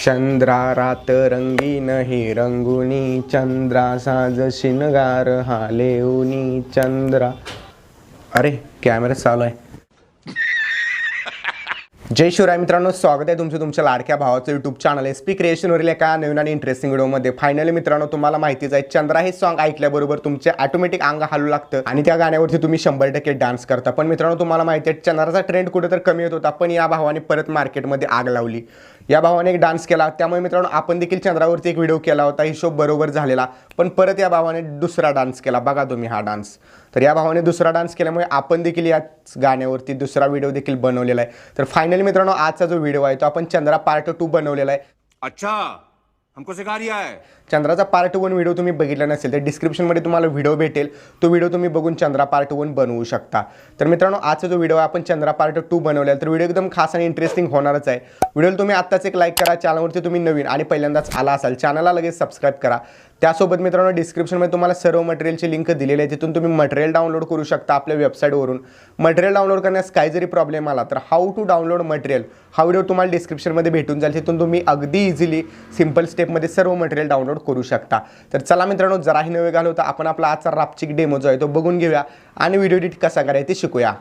चंद्रा रात रंगीन ही रंगुनी चंद्रा साज शिनगार हा लेऊनी चंद्रा। अरे कॅमेरा चालू आहे। जय शिवराय मित्रांनो, स्वागत आहे तुमचं तुमच्या लाडक्या भावाचं यूट्यूब चॅनल एसपी क्रिएशनवरील एका नवीन आणि इंटरेस्टिंग व्हिडिओमध्ये। फायनली मित्रांनो, तुम्हाला माहितीच आहे चंद्रा हे सॉन्ग ऐकल्याबरोबर तुमचे ऑटोमॅटिक अंग हलू लागतं आणि त्या गाण्यावरती तुम्ही 100% डान्स करता। पण मित्रांनो, तुम्हाला माहिती आहे चंद्राचा ट्रेंड कुठे तर कमी होत होता, पण या भावाने परत मार्केटमध्ये आग लावली। या भावाने एक डान्स केला, त्यामुळे मित्रांनो आपण देखील चंद्रावरती एक व्हिडिओ केला होता, हिशोब बरोबर झालेला। पण परत या भावाने दुसरा डान्स केला, बघा तुम्ही हा डान्स। तर या भावाने दुसरा डान्स केल्यामुळे आपण देखील या गाण्यावरती दुसरा व्हिडिओ देखील बनवलेला आहे। तर फायनली मित्रांनो, आजचा जो व्हिडिओ आहे तो आपण चंद्रा पार्ट 2 बनवलेला आहे। अच्छा, हमको सिखा रिया है। चंद्राचा पार्ट 1 व्हिडिओ तुम्ही बघितला नसेल तर डिस्क्रिप्शनमध्ये तुम्हाला व्हिडिओ भेटेल, तो व्हिडिओ तुम्ही बघून चंद्रा पार्ट 1 बनवू शकता। तर मित्रांनो, आजचा जो व्हिडिओ आहे आपण चंद्रा पार्ट 2 बनवलेला आहे, तर व्हिडिओ एकदम खास आणि इंटरेस्टिंग होणारच आहे। व्हिडिओला तुम्ही आत्ताच एक लाईक करा, चॅनलवरती तुम्ही नवीन आणि पहिल्यांदाच आला असाल चॅनलला लगेच सबस्क्राईब करा। त्यासोबत मित्रांनो डिस्क्रिप्शनमध्ये तुम्हाला सर्व मटेरियलची लिंक दिलेली आहे, तिथून तुम्ही मटेरियल डाउनलोड करू शकता आपल्या वेबसाईटवरून। मटेरियल डाउनलोड करण्यास काही जरी प्रॉब्लेम आला तर हाऊ टू डाउनलोड मटेरियल हा व्हिडिओ तुम्हाला डिस्क्रिप्शनमध्ये भेटून जाईल, तिथून तुम्ही अगदी इझिली सिंपल स्टेपमध्ये सर्व मटेरियल डाउनलोड करू शकता। तर चला मित्रांनो, जराही नवे घालू तर आपण आपला आजचा रापचिक डेमो जो आहे तो बघून घेऊया आणि व्हिडिओ एडिट कसा करायचा ते शिकूया।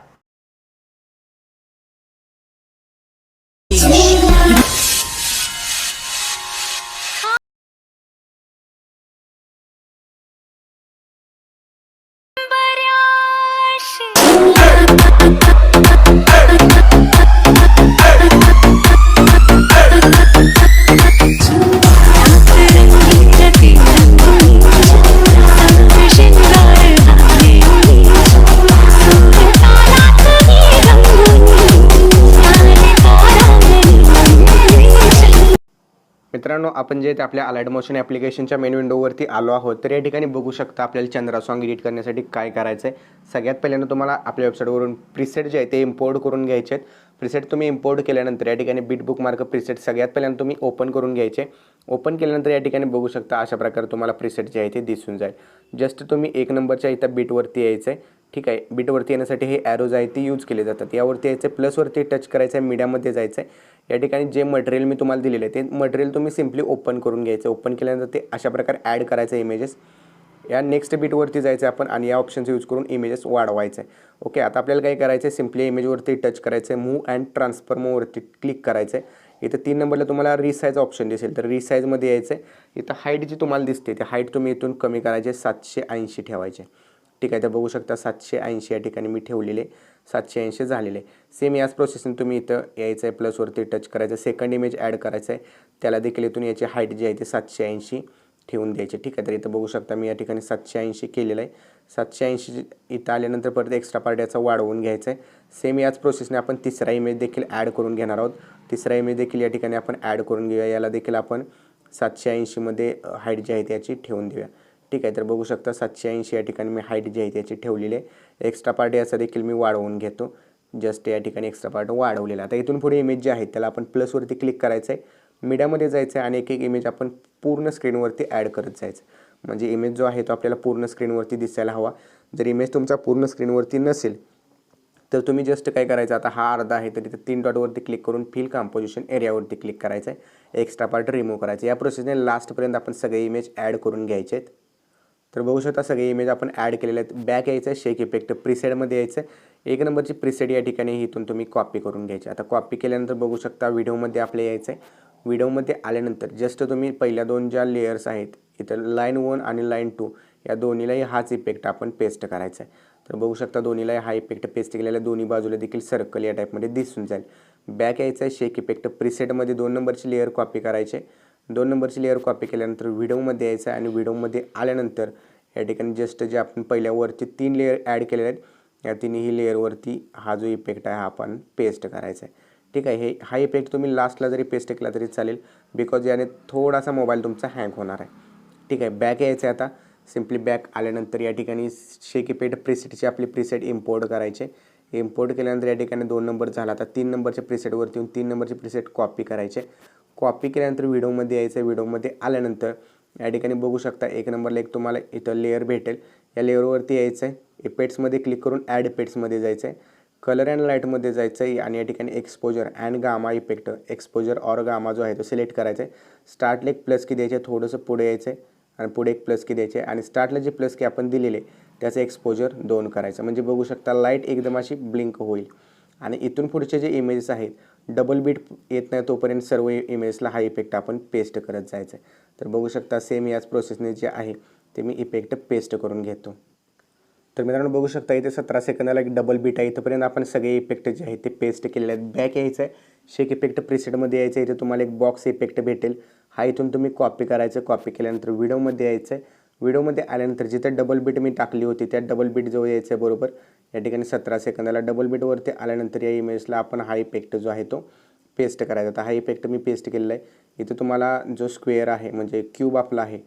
मित्रांनो, आपण जे आपल्या अलाइड मोशन ॲप्लिकेशनच्या मेन विंडोवरती आलो आहोत, तर या ठिकाणी बघू शकता आपल्याला चंद्रा सॉन्ग एडिट करण्यासाठी काय करायचं आहे। सगळ्यात पहिल्यांदा तुम्हाला आपल्या वेबसाईटवरून प्रीसेट जे आहे ते इम्पोर्ट करून घ्यायचे आहेत। प्रीसेट तुम्ही इम्पोर्ट केल्यानंतर या ठिकाणी बीट बुकमार्क प्रीसेट सगळ्यात पहिल्यांदा तुम्ही ओपन करून घ्यायचे। ओपन केल्यानंतर या ठिकाणी बघू शकता अशा प्रकारे तुम्हाला प्रीसेट जे आहे ते दिसून जाईल। जस्ट तुम्ही एक नंबरच्या इथं बीटवरती यायचं आहे, ठीक आहे। बीटवरती येण्यासाठी हे ॲरोज आहे ते यूज केले जातात, यावरती यायचं, प्लसवरती टच करायचं आहे, मीडियामध्ये जायचं आहे। या ठिकाणी जे मटेरियल मी तुम्हाला दिलेले आहे ते मटेरियल तुम्ही सिम्पली ओपन करून घ्यायचं। ओपन केल्यानंतर ते अशा प्रकारे ॲड करायचं इमेजेस। या नेक्स्ट बीटवरती जायचं आपण आणि या ऑप्शनचा यूज करून इमेजेस वाढवायचं आहे। ओके, आता आपल्याला काय करायचं आहे, सिम्पली इमेजवरती टच करायचं आहे, मूव्ह अँड ट्रान्सफॉर्मवरती क्लिक करायचं आहे। इथं 3 नंबरला तुम्हाला रिसाईज ऑप्शन दिसेल, तर रिसाईजमध्ये यायचं आहे। इथं हाईट जी तुम्हाला दिसते ते हाईट तुम्ही इथून कमी करायचे, 780 ठेवायचे, ठीक आहे। तर बघू शकता 780 या ठिकाणी मी ठेवलेले, 780 झालेले। सेम याच प्रोसेसने तुम्ही इथं यायचं आहे, प्लसवरती टच करायचं, सेकंड इमेज ॲड करायचं आहे, त्याला देखील इथून याची हाईट जी आहे ते 780 ठेवून द्यायची, ठीक आहे। तर इथं बघू शकता मी या ठिकाणी 780 केलेलं आहे। 780 इथं आल्यानंतर परत एक्स्ट्रा पार्ट याचा वाढवून घ्यायचा आहे। सेम याच प्रोसेसने आपण तिसरा इमेज देखील ॲड करून घेणार आहोत। तिसरा इमेज देखील या ठिकाणी आपण ॲड करून घेऊया, याला देखील आपण 780मध्ये हाईट जी आहे त्याची ठेवून देऊया, ठीक आहे। तर बघू शकता 780 या ठिकाणी मी हाईट जी आहे त्याची ठेवलेली आहे। एक्स्ट्रा पार्ट याचा देखील मी वाढवून घेतो, जस्ट या ठिकाणी एक्स्ट्रा पार्ट वाढवलेला। आता इथून पुढे इमेज जे आहे त्याला आपण प्लसवरती क्लिक करायचं आहे, मीडियामध्ये जायचं आहे आणि एक एक इमेज आपण पूर्ण स्क्रीनवरती ॲड करत जायचं, म्हणजे इमेज जो आहे तो आपल्याला पूर्ण स्क्रीनवरती दिसायला हवा। जर इमेज तुमचा पूर्ण स्क्रीनवरती नसेल तर तुम्ही जस्ट काय करायचं, आता हा अर्धा आहे तर तिथे 3 डॉटवरती क्लिक करून फिल कंपोजिशन एरियावरती क्लिक करायचं आहे, एक्स्ट्रा पार्ट रिमूव्ह करायचं। या प्रोसेसने लास्टपर्यंत आपण सगळे इमेज ॲड करून घ्यायचे आहेत। तर बघू शकता सगळे इमेज आपण ॲड केलेले आहेत। बॅक यायचं आहे, शेक इफेक्ट प्रीसेटमध्ये यायचं आहे, 1 नंबरची प्रीसेट या ठिकाणी इथून तुम्ही कॉपी करून घ्यायची। आता कॉपी केल्यानंतर बघू शकता व्हिडिओमध्ये आपल्या यायचं आहे। व्हिडिओमध्ये आल्यानंतर जस्ट तुम्ही पहिल्या 2 ज्या लेयर्स आहेत इथं लाईन 1 आणि लाईन 2 या दोन्हीलाही हाच इफेक्ट आपण पेस्ट करायचा आहे। तर बघू शकता दोन्हीलाही हा इफेक्ट पेस्ट केलेला, दोन्ही बाजूला देखील सर्कल या टाईपमध्ये दिसून जाईल। बॅक यायचं आहे, शेक इफेक्ट प्रीसेटमध्ये 2 नंबरची लेअर कॉपी करायचे, 2 नंबरची लेअर कॉपी केल्यानंतर व्हिडिओमध्ये यायचं आहे आणि व्हिडिओमध्ये आल्यानंतर या ठिकाणी जस्ट जे आपण पहिल्यावरती 3 लेअर ॲड केलेले आहेत या तिन्ही लेअरवरती हा जो इफेक्ट आहे हा आपण पेस्ट करायचा आहे, ठीक आहे। हा इफेक्ट तुम्ही लास्टला जरी पेस्ट केला तरी चालेल, बिकॉज याने थोडासा मोबाईल तुमचा हँग होणार आहे, ठीक आहे। बॅक यायचं आहे, आता सिम्पली बॅक आल्यानंतर या ठिकाणी शेक इफेक्ट प्रीसेटची आपली प्रीसेट इम्पोर्ट करायचे। इम्पोर्ट केल्यानंतर या ठिकाणी 2 नंबर झाला, आता 3 नंबरच्या प्रीसेटवरती येऊन 3 नंबरचे प्रीसेट कॉपी करायचे। कॉपी केल्यानंतर व्हिडिओमध्ये यायचं, व्हिडिओमध्ये आल्यानंतर या ठिकाणी बघू शकता 1 नंबरला एक तुम्हाला इथं लेअर भेटेल, या लेअरवरती यायचं आहे, इफेक्ट्समध्ये क्लिक करून ॲड इफेक्ट्समध्ये जायचं आहे, कलर अँड लाईटमध्ये जायचं आहे आणि या ठिकाणी exposure and gamma effect, exposure और गामा जो आहे तो सिलेक्ट करायचा आहे. स्टार्टला एक प्लस की द्यायचे आहे, थोडंसं पुढे यायचं आहे आणि पुढे एक प्लस की द्यायचे आहे आणि स्टार्टला जे प्लस की आपण दिलेले त्याचं एक्सपोजर 2 करायचं. म्हणजे बघू शकता लाईट एकदम अशी ब्लिंक होईल. आणि इथून पुढचे जे इमेजेस आहेत डबल बीट येत नाही तोपर्यंत सर्व इमेजेसला हा इफेक्ट आपण पेस्ट करत जायचं आहे. तर बघू शकता सेम याच प्रोसेसने जे आहे ते मी इफेक्ट पेस्ट करून घेतो. तर मित्रांनो बघू शकता इथे 17 सेकंदाला एक डबल बीट आहे. इथंपर्यंत आपण सगळे इफेक्ट जे आहेत ते पेस्ट केलेले आहेत. बॅक यायचं आहे, शेक इफेक्ट प्रीसेटमध्ये यायचं आहे. इथे तुम्हाला एक बॉक्स इफेक्ट भेटेल, हा इथून तुम्ही कॉपी करायचं. कॉपी केल्यानंतर व्हिडिओमध्ये यायचं आहे. व्हिडिओमध्ये आल्यानंतर जिथं डबल बीट मी टाकली होती त्या डबल बीट जवळ यायचं आहे. बरोबर या ठिकाणी 17 सेकंदाला डबल बीटवरती आल्यानंतर या इमेजला आपण हा इफेक्ट जो आहे तो पेस्ट करायचा. तर हा इफेक्ट मी पेस्ट केलेला आहे. इथे तुम्हाला जो स्क्वेअर आहे म्हणजे क्यूब आपला आहे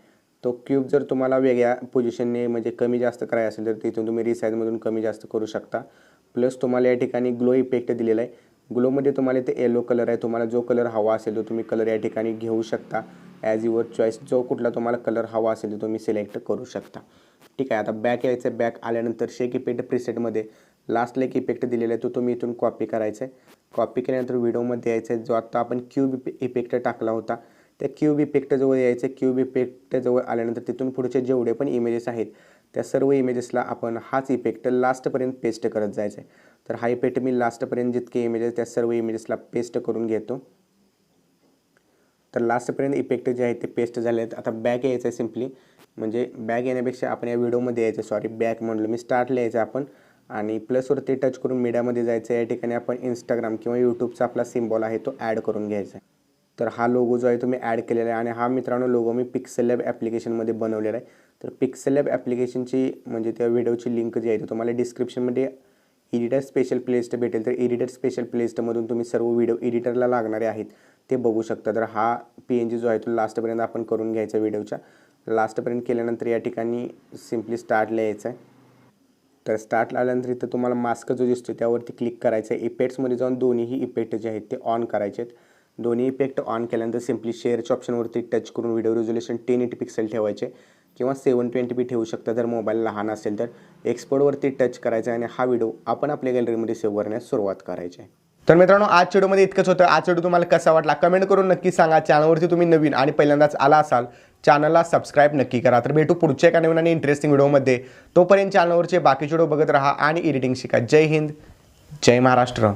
तो क्यूब जर तुम्हाला वेगळ्या पोझिशनने म्हणजे कमी जास्त करायचं असेल तर तिथून तुम्ही रिसाईजमधून कमी जास्त करू शकता. प्लस तुम्हाला या ठिकाणी ग्लो इफेक्ट दिलेला आहे. ग्लोमध्ये तुम्हाला इथे येलो कलर आहे, तुम्हाला जो कलर हवा असेल तो तुम्ही कलर या ठिकाणी घेऊ शकता. ॲज युअर चॉईस, जो कुठला तुम्हाला कलर हवा असेल तो तुम्ही सिलेक्ट करू शकता. ठीक आहे, आता बॅक यायचं आहे. बॅक आल्यानंतर शेक इफेक्ट प्रीसेटमध्ये लास्टला एक इफेक्ट दिलेला आहे तो तुम्ही इथून कॉपी करायचा आहे. कॉपी केल्यानंतर व्हिडिओमध्ये यायचं आहे. जो आता आपण क्यूब इफेक्ट टाकला होता त्या क्यूब इफेक्टजवळ यायचं. क्यूब इफेक्टजवळ आल्यानंतर तिथून पुढचे जेवढे पण इमेजेस आहेत त्या सर्व इमेजेसला आपण हाच इफेक्ट लास्टपर्यंत पेस्ट करत जायचं आहे. तर हा इफेक्ट मी लास्टपर्यंत जितके इमेजेस त्या सर्व इमेजेसला पेस्ट करून घेतो. तर लास्टपर्यंत इफेक्ट जे आहेत ते पेस्ट झाले आहेत. आता बॅक यायचं आहे सिम्पली, म्हणजे बॅक येण्यापेक्षा आपण या व्हिडिओमध्ये यायचं. सॉरी बॅक म्हणलं मी, स्टार्टला यायचं आपण आणि प्लसवरती टच करून मीडियामध्ये जायचं. या ठिकाणी आपण इंस्टाग्राम किंवा यूट्यूबचा आपला सिम्बॉल आहे तो ॲड करून घ्यायचा आहे. तर हा लोगो जो आहे तो मी ॲड केलेला आहे आणि हा मित्रांनो लोगो मी पिक्सेल लॅब ॲप्लिकेशनमध्ये बनवलेला आहे. तर पिक्सेल लॅब ॲप्लिकेशनची म्हणजे त्या व्हिडिओची लिंक जी आहे ती तुम्हाला डिस्क्रिप्शनमध्ये एडिटर स्पेशल प्लेलिस्ट भेटेल. तर एडिटर स्पेशल प्लेलिस्टमधून तुम्ही सर्व व्हिडिओ एडिटरला लागणारे आहेत ते बघू शकता. तर हा PNG जो आहे तो लास्टपर्यंत आपण करून घ्यायचा. व्हिडिओच्या लास्टपर्यंत केल्यानंतर या ठिकाणी सिम्पली स्टार्टला यायचं आहे. तर स्टार्टला आल्यानंतर इथं तुम्हाला मास्क जो दिसतो त्यावरती क्लिक करायचं आहे. इफेक्ट्समध्ये जाऊन दोन्हीही इफेक्ट जे आहेत ते ऑन करायचे आहेत. दोन्ही इफेक्ट ऑन केल्यानंतर सिम्पली शेअरच्या ऑप्शनवरती टच करून व्हिडिओ रिझोल्युशन 1080 पिक्सेल ठेवायचे किंवा 720p ठेवू शकता जर मोबाईल लहान असेल तर. एक्सपोर्टवरती टच करायचं आणि हा व्हिडिओ आपण आपल्या गॅलरीमध्ये सेव्ह करण्यास सुरुवात करायची आहे. तर मित्रांनो आजच्या व्हिडिओमध्ये इतकंच होतं. आजचा व्हिडिओ तुम्हाला कसा वाटला कमेंट करून नक्की सांगा. चॅनलवरती तुम्ही नवीन आणि पहिल्यांदाच आला असाल चॅनलला सबस्क्राईब नक्की करा. तर भेटू पुढच्या एका नवीन आणि इंटरेस्टिंग व्हिडिओमध्ये. तोपर्यंत चॅनलवरचे बाकीचे व्हिडिओ बघत राहा आणि एडिटिंग शिका. जय हिंद, जय महाराष्ट्र.